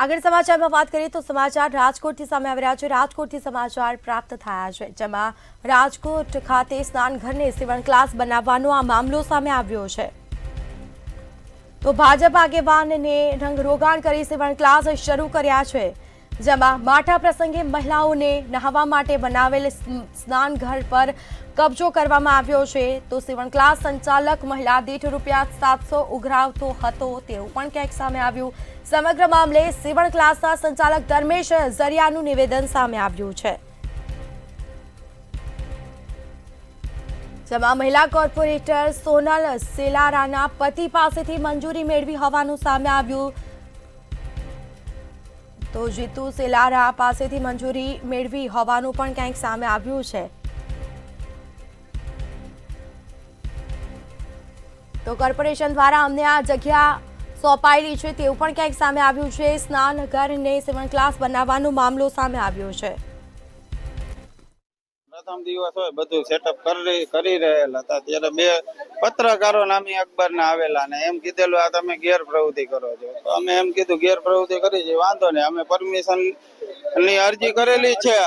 આગળ સમાચારમાં વાત કરીએ તો સમાચાર રાજકોટથી સામે આવી રહ્યા છે। રાજકોટથી સમાચાર પ્રાપ્ત થયા છે, જેમાં રાજકોટ ખાતે સ્નાનઘરને સીવણ ક્લાસ બનાવવાનો આ મામલો સામે આવ્યો છે। તો ભાજપ આગેવાનને રંગરોગાન કરી સીવણ ક્લાસ શરૂ કર્યા છે, જેમાં માઠા પ્રસંગે મહિલાઓને નહાવા માટે બનાવેલ સ્નાનઘર પર કબજો કરવામાં આવ્યો છે। તો સીવણ ક્લાસ સંચાલક મહિલા દીઠ ₹700 ઉઘરાવતો હતો તેવું પણ ક્યાંક સામે આવ્યું। સમગ્ર મામલે સીવણ ક્લાસના સંચાલક ધર્મેશ ઝરિયાનું નિવેદન સામે આવ્યું છે, જેમાં મહિલા કોર્પોરેટર સોનલ સેલારાના પતિ પાસેથી મંજૂરી મેળવી હોવાનું સામે આવ્યું। તો જીતુ સેલારા પાસેથી મંજૂરી મેળવી હોવાનું પણ ક્યાંક સામે આવ્યું છે। તો કોર્પોરેશન દ્વારા અમને આ જગ્યા સોંપાયેલી છે તેવું પણ ક્યાંક સામે આવ્યું છે। સ્નાનઘરને સીવણ ક્લાસ બનાવવાનો મામલો સામે આવ્યો છે। પ્રથમ દિવસ હોય બધું સેટઅપ કરી રહેલા હતા ત્યારે બે પત્રકારો નામી અખબારના આવેલા ને એમ કીધેલું આ તમે ગેરપ્રવૃત્તિ કરો છો। તો અમે એમ કીધું ગેરપ્રવૃત્તિ કરી છે, વાંધો નહીં, અમે પરમિશન ની અરજી કરેલી છે।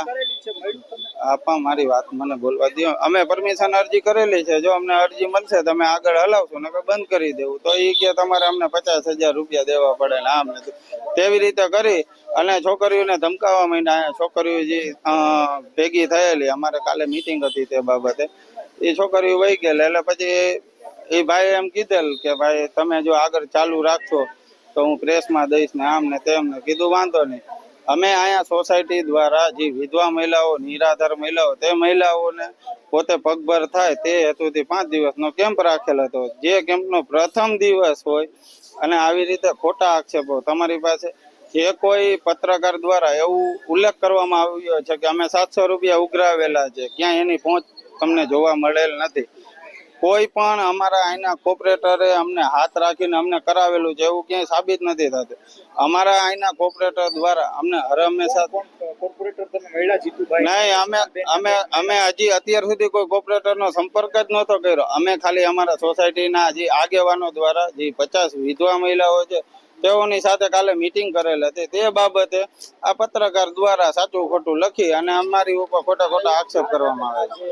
આપા મારી વાત મને બોલવા દો, અમે પરમિશન અરજી કરેલી છે, જો અમને અરજી મળશે તમે આગળ હલાવશો ને બંધ કરી દેવું તો એ કે તમારે અમને ₹50,000 દેવા પડે ને આમ તેવી રીતે કરી અને છોકરીઓને ધમકાવવા માંડ્યા। છોકરીઓ જે ભેગી થયેલી, અમારે કાલે મીટિંગ હતી તે બાબતે, એ છોકરીઓ વહી ગયેલ એટલે પછી એ ભાઈ એમ કીધેલ કે ભાઈ તમે જો આગળ ચાલુ રાખશો તો હું પ્રેસમાં દઈશ ને આમ ને તેમ ને કીધું વાંધો નહીં। અમે અહીંયા સોસાયટી દ્વારા જે વિધવા મહિલાઓ, નિરાધાર મહિલાઓ, તે મહિલાઓને પોતે પગભર થાય તે હેતુથી 5 દિવસનો કેમ્પ રાખેલ હતો। જે કેમ્પનો પ્રથમ દિવસ હોય અને આવી રીતે ખોટા આક્ષેપો તમારી પાસે જે કોઈ પત્રકાર દ્વારા એવું ઉલ્લેખ કરવામાં આવ્યો છે કે અમે ₹700 ઉઘરાવેલા છે, ક્યાંય એની પહોંચ તમને જોવા મળેલ નથી। કોઈ પણ અમારા અહીંના કોર્પોરેટરે અમને હાથ રાખીને અમને કરાવેલું છે એવું ક્યાંય સાબિત નથી થતું। અમારા અહીંના કોર્પોરેટર દ્વારા અમને હર હંમેશા નહીં, અમે હજી અત્યાર સુધી કોઈ કોર્પોરેટરનો સંપર્ક જ નહોતો કર્યો। અમે ખાલી અમારા સોસાયટીના જે આગેવાનો દ્વારા જે 50 વિધવા મહિલાઓ છે તેઓની સાથે કાલે મીટિંગ કરેલ હતી, તે બાબતે આ પત્રકાર દ્વારા સાચું ખોટું લખી અને અમારી ઉપર ખોટા આક્ષેપ કરવામાં આવે છે।